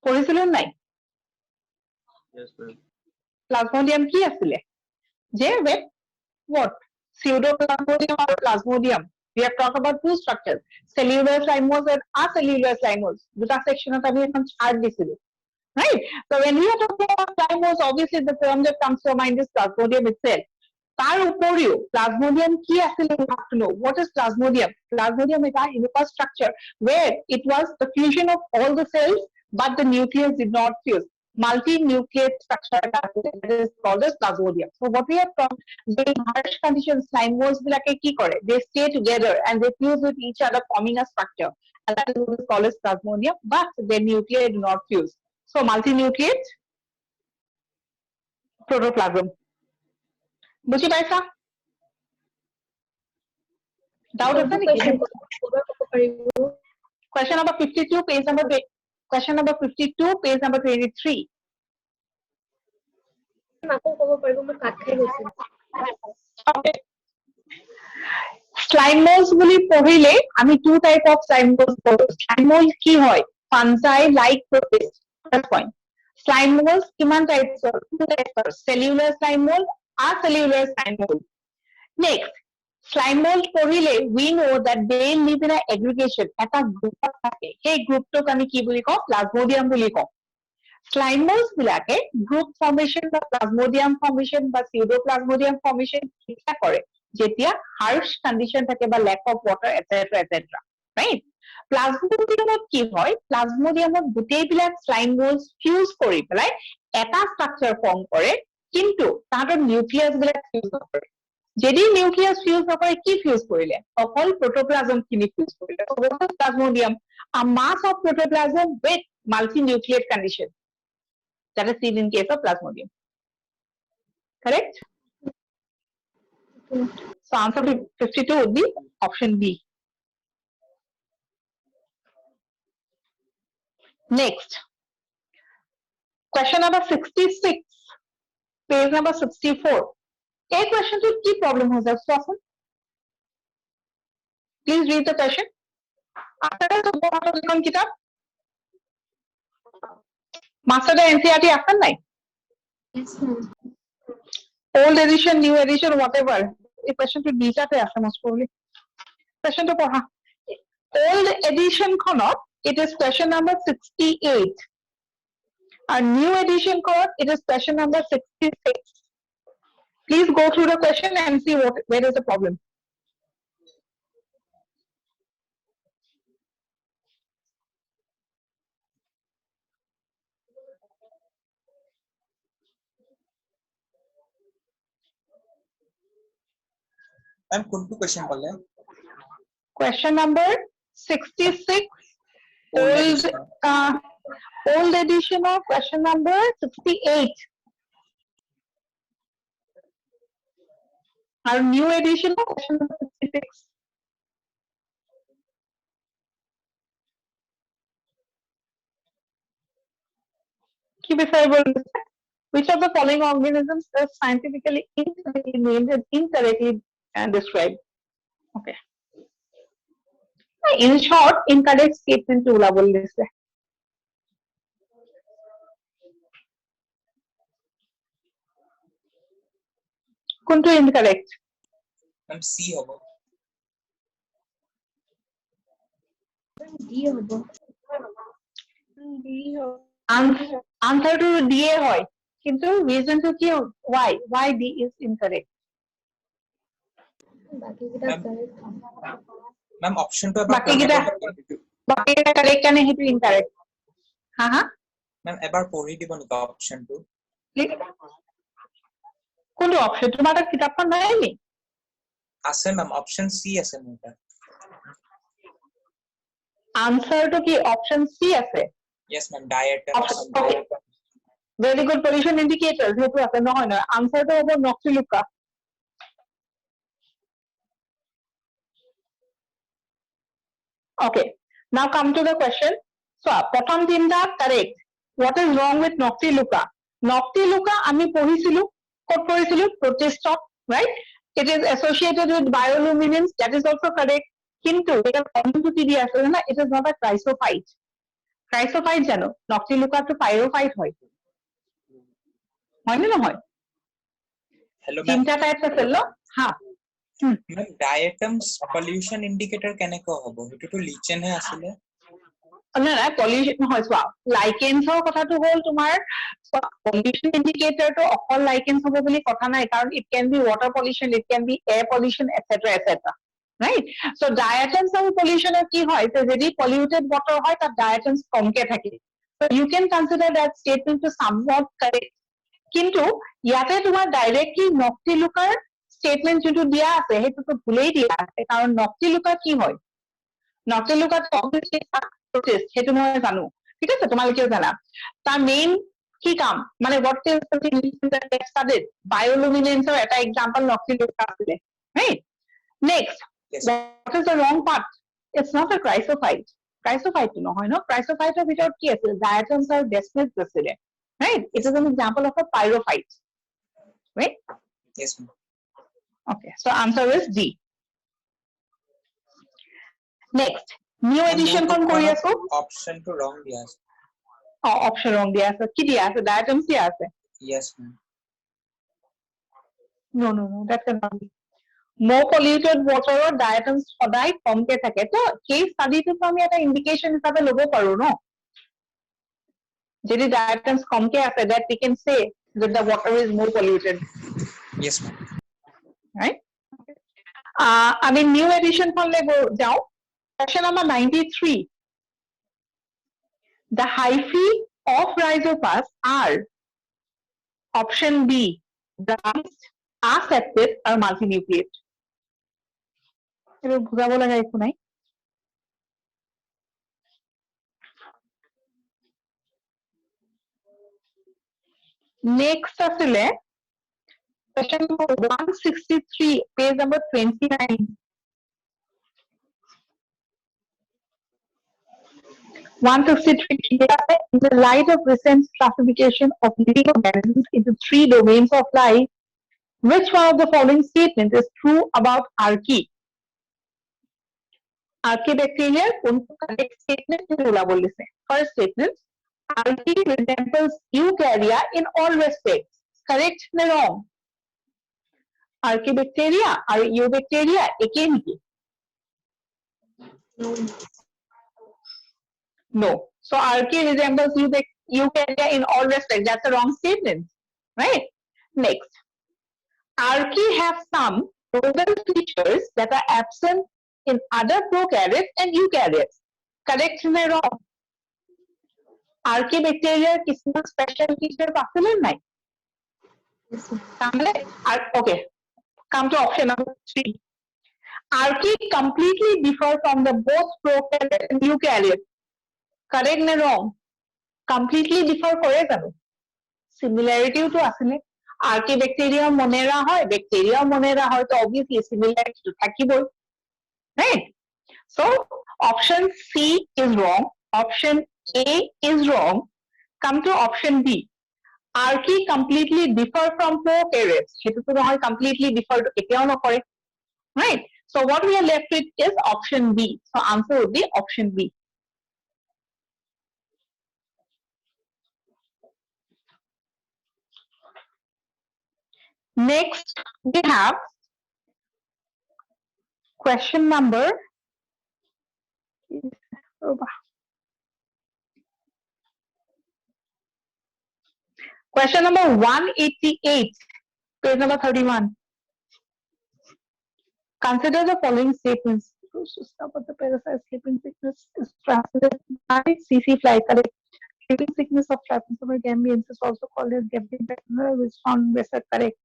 Speaker 1: পঢ়িছিলো নাই?
Speaker 2: Yes, ma'am.
Speaker 1: Plasmodium কি আছিলে? যে with what? Pseudoplasmodium or plasmodium. We have talked about two structures, cellular slimoles and acellular slimoles. দুটা sectionত আমি এখন chart দিছিলো, right? So when we are talking about slimoles, obviously the term that comes to mind is plasmodium itself. তাৰ উপৰিও plasmodium কি আছিলে? You have to know what is plasmodium. Plasmodium is a unique structure where it was the fusion of all the cells, but the nucleus did not fuse. Multi-nucleate structure that is called as plasmodium. So what we have talked during harsh conditions, slime moles বিলাকে কি কৰে? They stay together and they fuse with each other, forming a structure, and that is what is called as plasmodium. But their nuclei do not fuse. So multi-nucleate protoplasm. বুঝি পাইছা? Doubt আছে নেকি? Question number 52, page number question number 52, page number 23.
Speaker 6: আকৌ ক'ব পাৰিব, মই কাট খাই গৈছিল।
Speaker 1: Okay. Slime molds বুলি পঢ়িলে আমি two type of slime molds পঢ়ো। Slime mold কি হয়? Fungi like protist. First point. Slime molds কিমান types are? Two types are cellular slime mold, acellular slime mold. Next, slime mold পঢ়িলে we know that they live in an aggregation. এটা group থাকে। সেই গ্ৰুপটোক আমি কি বুলি কওঁ? Plasmodium বুলি কওঁ। Slime molds বিলাকে group formation বা plasmodium formation বা pseudoplasmodium formation কেতিয়া কৰে? যেতিয়া harsh condition থাকে বা lack of water etc. Right? Plasmodiumত কি হয়? Plasmodiumত গোটেইবিলাক slime molds fuse কৰি পেলাই এটা structure form কৰে, কিন্তু তাহাঁতৰ nucleus বিলাক fuse নকৰে। যদি নিউক্লিয়াস ফিউজ নকৰে, কি ফিউজ কৰিলে? অকল protoplasm খিনি ফিউজ কৰিলে। So what is plasmodium? A mass of protoplasm with multinucleate condition. That is seen in case of plasmodium. Correct? So answer to 52 would be option B. Next. Question number 66. Page number 64. A question to key problem has that often. Please read the question. After that, the kitab. Master the NCERT after night.
Speaker 6: Yes, ma'am.
Speaker 1: Old edition, new edition, whatever. A question to Gita te after most probably. Question to Poha. Old edition khonot, it is question number 68. Our new edition khonot, it is question number 66. Please go through the question and see where is the problem.
Speaker 2: Ma'am, কোনটো question ক'লে?
Speaker 1: Question number 66.
Speaker 2: Old
Speaker 1: Old edition of question number 68. Our new edition of question number 66. কি বিচাৰিব লাগিছে? Which of the following organisms is scientifically incorrectly named and incorrectly described? Okay. In short, incorrect statement to ওলাবলৈ দিছে। কোনটো incorrect?
Speaker 2: Ma'am, C হ'ব।
Speaker 6: D হ'ব। D হ'ব।
Speaker 1: Answer to D হয়, কিন্তু reason to কি? Why D is incorrect?
Speaker 6: বাকীকেইটা
Speaker 2: Ma'am,
Speaker 6: correct।
Speaker 2: Ma'am, option to এবাৰ
Speaker 1: বাকীকেইটা correct কাৰণে সেইটো incorrect। হা হা
Speaker 2: মেম এবাৰ পঢ়ি দিব নেকি অপশনটো
Speaker 1: কোনটো অপশন তোমাৰ তাত কিতাপখন নাই নি
Speaker 2: আছে মেম অপশন সি আছে মোৰ তাত
Speaker 1: আনসাৰটো কি অপশন সি আছে
Speaker 2: yes ma'am diatoms
Speaker 1: very good pollution indicator যেহেতু আছে নহয় নহয় আনসারটো হ'ব নক্সিলুকা okay now come to the question so প্ৰথম তিনটা correct what is wrong with noctiluca আমি পঢ়িছিলো ক'ত পঢ়িছিলো protistop right it is associated with bioluminescence that is also correct কিন্তু এটা কমনটো কি দিয়া আছে না it is not a chrysophyte জানো noctiluca তো pyrophyte হয় হয় নে নহয়
Speaker 2: hello ma'am
Speaker 1: তিনটা টাইপ আছে ন হা
Speaker 2: ma'am diatoms pollution indicator কেনেকৈ হ'ব এটোটো লিচেন হে আছিলে
Speaker 1: না না পলিউশন নহয় চোৱা লাইকেন্সৰ কথাটো হ'ল তোমাৰ পলিউশন ইন্ডিকেটৰটো অকল লাইকেন্স হ'ব বুলি কথা নাই কাৰণ it can be water pollution it can be air pollution etcetera etcetera right so diatoms আৰু পলিউশনৰ কি হয় যে যদি পলিউটেড ওয়াটাৰ হয় তাত ডায়াটমছ কমকে থাকে so you can consider that statement to somehow correct কিন্তু ইয়াতে তোমাৰ ডাইৰেক্টলি নক্টিলুকাৰ স্টেটমেন্ট যেটো দিয়া আছে হেতুটো ভুলেই দিয়া আছে কাৰণ নক্টিলুকা কি হয় নক্টিলুকাত অবভিয়াসলি protist হেতু মই জানো ঠিক আছে তোমালোকেও জানা তাৰ মেইন কি কাম মানে what is the studied bioluminescence or এটা example noctiluca আছে right next
Speaker 2: yes
Speaker 1: what is the wrong part it's not a chrysophyte to নহয় no chrysophyte er ভিতৰত কি আছে diatoms আৰু desmids আছিলে right it is an example of a pyrophyte right
Speaker 2: yes ma'am
Speaker 1: okay so answer is D next new edition kon kori aso
Speaker 2: option to wrong দিয়া আছে
Speaker 1: option wrong dia ase ki dia ase diatoms dia ase
Speaker 2: yes ma'am
Speaker 1: no that cannot be more polluted water or diatoms সদায় কমকে থাকে তো সেই স্টাডিটো আমি এটা indication হিচাপে লব পাৰো ন যদি diatoms কমকে আছে that we can say that the water is more polluted
Speaker 2: yes ma'am
Speaker 1: right আমি new edition খনলে যাও question number 93 the hyphae of rhizopas are option B branched aseptate or multinucleate এর বুঝাবো লাগা একটু নাই next আসলে question number 163 page number 29 163 in the light of recent classification of living organisms into 3 domains of life, which one of the following statements is true about archaea? Archaebacteria correct statement first statement archaea resembles eukarya in all respects. Correct or wrong? Archaebacteria or eubacteria ekei niki? No. So archaea resembles eukarya in all respects. That's a wrong statement, right? Next, archaea have some nodal features that are absent in other prokaryotes and eukaryotes. Correct or wrong? Archaebacteria কিছুমান special feature আছে না নাই? তাহলে okay, come to option number 3. Archaea completely differ from the both prokaryotes and eukaryotes. Correct or wrong? Completely differ করে জানো similarity তো আছে archaebacteria monera হয় bacteria monera হয় তো obviously similarity তো থাকিবই right so option C is wrong option A is wrong come to option B archaea completely differ from prokaryotes সেটা তো হয় completely differ এটাও নকৰে right so what we are left with is option B so answer would be option B next we have question number question number 188 page number 31 consider the following statements the parasite sleeping sickness is transmitted by CC fly correct Creeping sickness of trypanosome gambiensis is also called as Gumbel which found Besser correct.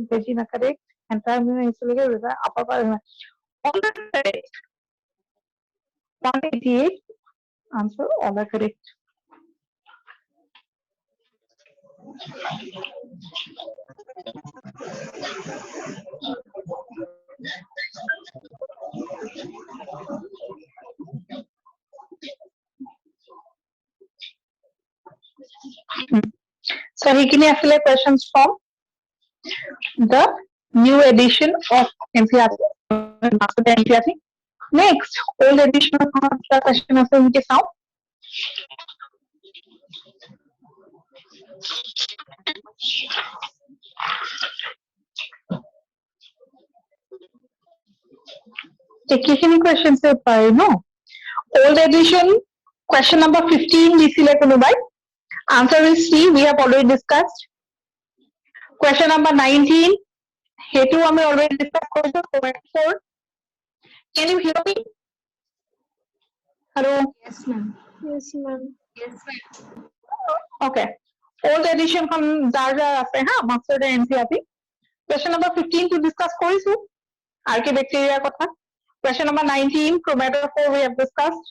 Speaker 1: Vagina correct. And terminal insulated with the upper part. All are correct. 188 answer, all are correct. So সেইখিনি আছিলে questions from the new edition of NCERT. Next, old edition of the question আছে সেইটা চাও. এইখিনি questions পাই no? Old edition question number 15 দিছিলে কোনোবাই. Answer is C, we have already discussed. Question number 19, hetu আমি already discussed করেছো. 4. Can you hear me? Hello?
Speaker 6: Yes, ma'am.
Speaker 5: Yes, ma'am.
Speaker 6: Yes, ma'am.
Speaker 1: Okay. Old edition from যার যার আছে হ্যাঁ master NCERT. Question number 15 to discuss করেছো. আর্কি ব্যাকটেরিয়ার কথা. Question number 19, chromatophore we have discussed.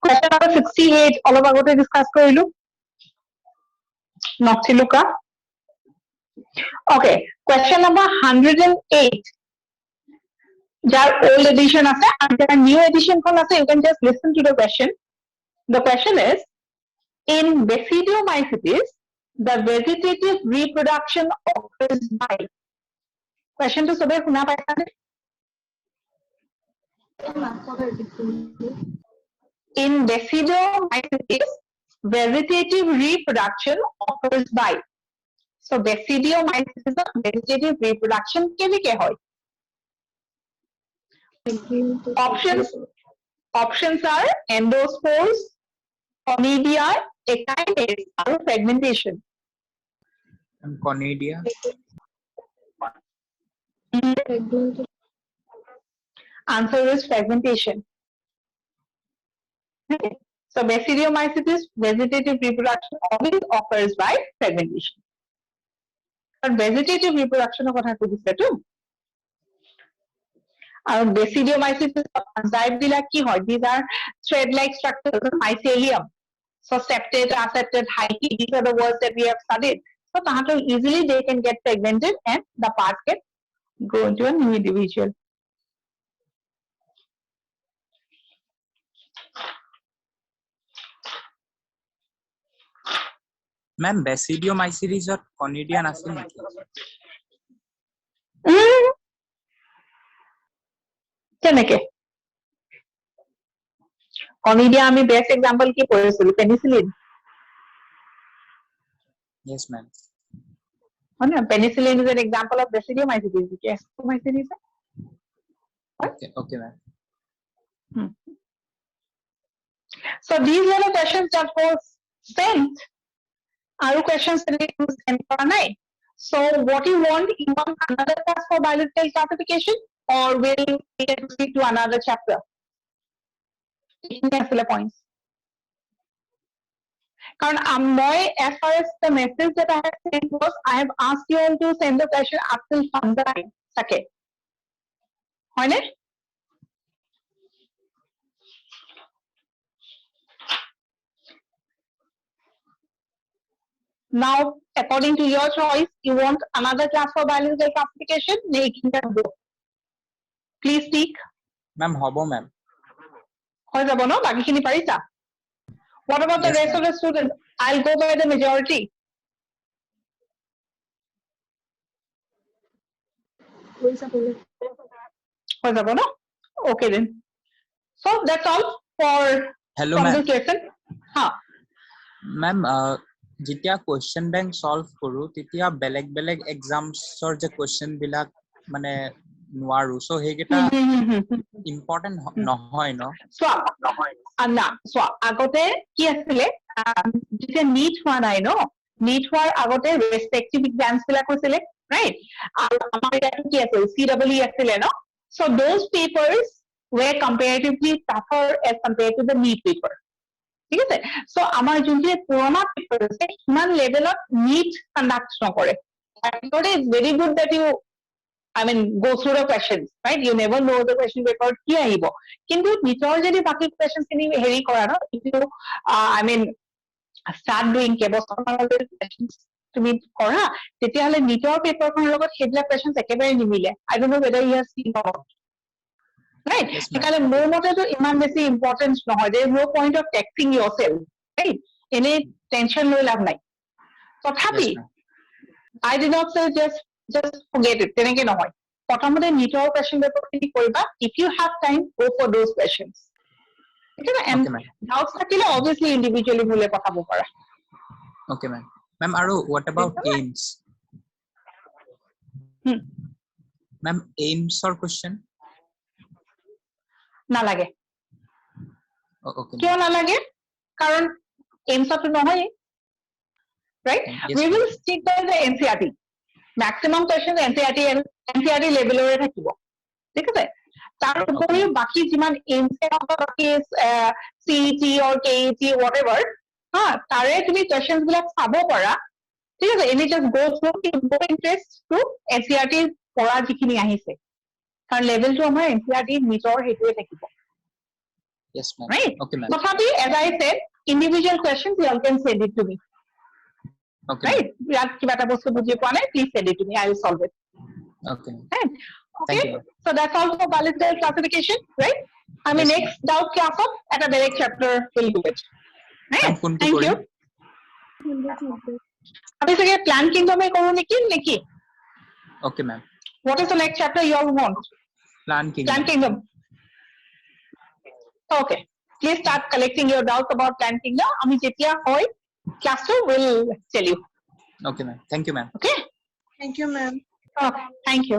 Speaker 1: Question number 68 অলপ আগতে ডিসকাস কৰিলো. নকচিলুকা. Okay, question number 108. যার old edition আছে আর যার new edition খন আছে, you can just listen to the question. The question is, in Basidiomycetes, the vegetative reproduction occurs by. Question to সবে শুনা পাইছানে? In Basidiomycetes, vegetative reproduction occurs by. So Basidiomycetes of vegetative reproduction কেনেকে হয়? Options are endospores, conidia, echinase, or fragmentation.
Speaker 2: And conidia.
Speaker 1: Answer is fragmentation. Okay. So Basidiomycetes vegetative reproduction always occurs by fragmentation. But vegetative reproduction of what I could say too. And Basidiomycetes enzyme বিলাক কি হয়? These are thread-like structures of mycelium. So septate, aseptate, hyphae, these are the words that we have studied. So tahato easily they can get fragmented and the part can go into a new individual.
Speaker 2: Ma'am, Basidiomycetes or conidia naছিল নেকি?
Speaker 1: কেনেকে? Conidia আমি best example কি পড়েছিল? Penicillin.
Speaker 2: Yes, ma'am.
Speaker 1: Oh, no, penicillin is an example of Basidiomycetes. Yes, Mycetes.
Speaker 2: Okay, ma'am.
Speaker 1: So these were the questions that was sent. Are questions sent for night? So what you want another class for biological classification, or will we proceed to another chapter? Points. As far as the message that I have sent was, I have asked you all to send the question up till Sunday. Okay. Honest? Now, according to your choice, you want another class for biological classification? Please speak.
Speaker 2: Ma'am, hobo, ma'am.
Speaker 1: What about the
Speaker 2: Yes,
Speaker 1: rest of the students? I'll go by the majority. Okay then. So that's all for
Speaker 2: Hello,
Speaker 1: from
Speaker 2: ma'am.
Speaker 1: this lesson.
Speaker 2: Ma'am, যেতিয়া question bank solve কৰো তেতিয়া বেলেগ examsৰ যে question বিলাক মানে নোৱাৰো, so হেগেটা important নহয় ন?
Speaker 1: So আগতে কি আছিলে যেতিয়া নিট হোৱা নাই ন, নিট হোৱাৰ আগতে respective exams বিলাক হৈছিলে, right? Amar etu ki asil CEE asile no, so those papers were comparatively tougher as compared to the NEET paper. ঠিক আছে, so আমার যোনখিনি পুৰণা পেপাৰ আছে সিমান লেভেলত NEET কণ্ডাক্ট নকৰে. It's very good that you, I mean, go through the questions, right? You never know the question paper কি আহিব, কিন্তু NEETৰ যদি বাকি questions খিনি হেৰি কৰা ন, if you I mean start doing কেইবছৰমানৰ questions তুমি কৰা, তেতিয়াহ'লে NEETৰ পেপাৰখনৰ লগত সেইবিলাক questions একেবাৰে নিমিলে. I don't know whether you have seen or not. Right?
Speaker 2: Yes, ma'am.
Speaker 1: সেইকাৰণে মোৰ মতেতো ইমান বেছি ইম্পৰ্টেন্ট নহয়. There is no point of taxing yourself, right? এনে টেনশন লৈ লাভ নাই. তথাপি
Speaker 2: Yes, ma'am.
Speaker 1: I did not say just forget it. তেনেকে নহয়. প্ৰথমতে NEETৰ question paper খিনি কৰিবা. If you have time, go for those questions. Okay, and
Speaker 2: Okay, ma'am.
Speaker 1: doubts থাকিলে obviously individually মোলে পঠাব পাৰা.
Speaker 2: Okay, ma'am. Ma'am, আৰু what about AIMS? Ma'am, AIMS or question?
Speaker 1: নালাগে.
Speaker 2: Oh, okay.
Speaker 1: কিয় নালাগে? কাৰণ এমছটো নহয়, right?
Speaker 2: Yes,
Speaker 1: We
Speaker 2: ma'am.
Speaker 1: will stick by the NCERT. Maximum questions NCERT levelৰে থাকিব. ঠিক আছে? তাৰ উপৰিও বাকি যিমান এমছে বাকি CET or KET whatever, হা, তাৰে তুমি questions বিলাক চাব পাৰা. ঠিক আছে? এনে just go through your interest to NCERT পঢ়া যিখিনি আহিছে. কাৰণ লেভেলটো আমাৰ NCERT নিজৰ হেতুৱে থাকিব.
Speaker 2: Yes, ma'am.
Speaker 1: Right?
Speaker 2: Okay, ma'am.
Speaker 1: Tothapi, as I said, individual questions you all can send it to me.
Speaker 2: Okay,
Speaker 1: Right? Please send it to me. I will solve it.
Speaker 2: ma'am. Okay, ma'am.
Speaker 1: Right?
Speaker 2: Thank
Speaker 1: Okay.
Speaker 2: you, ma'am.
Speaker 1: So that's all for bilateral classification, right? I mean,
Speaker 2: Yes,
Speaker 1: next doubt class up at a direct chapter will do it. Right?
Speaker 2: Ma'am, কোনটো
Speaker 1: Thank you.
Speaker 2: Karim?
Speaker 1: Abhi sige plan kingdom mein koru niki.
Speaker 2: Okay, ma'am.
Speaker 1: What is the next chapter you all want?
Speaker 2: Plan
Speaker 1: Plan
Speaker 2: Kingdom.
Speaker 1: kingdom. Okay. Please start collecting your doubts about plan kingdom. Ami jetia hoy class 2 will tell you.
Speaker 2: Okay, ma'am. Thank you, ma'am.
Speaker 1: Okay?
Speaker 5: Thank you, ma'am.
Speaker 1: Okay. Thank you.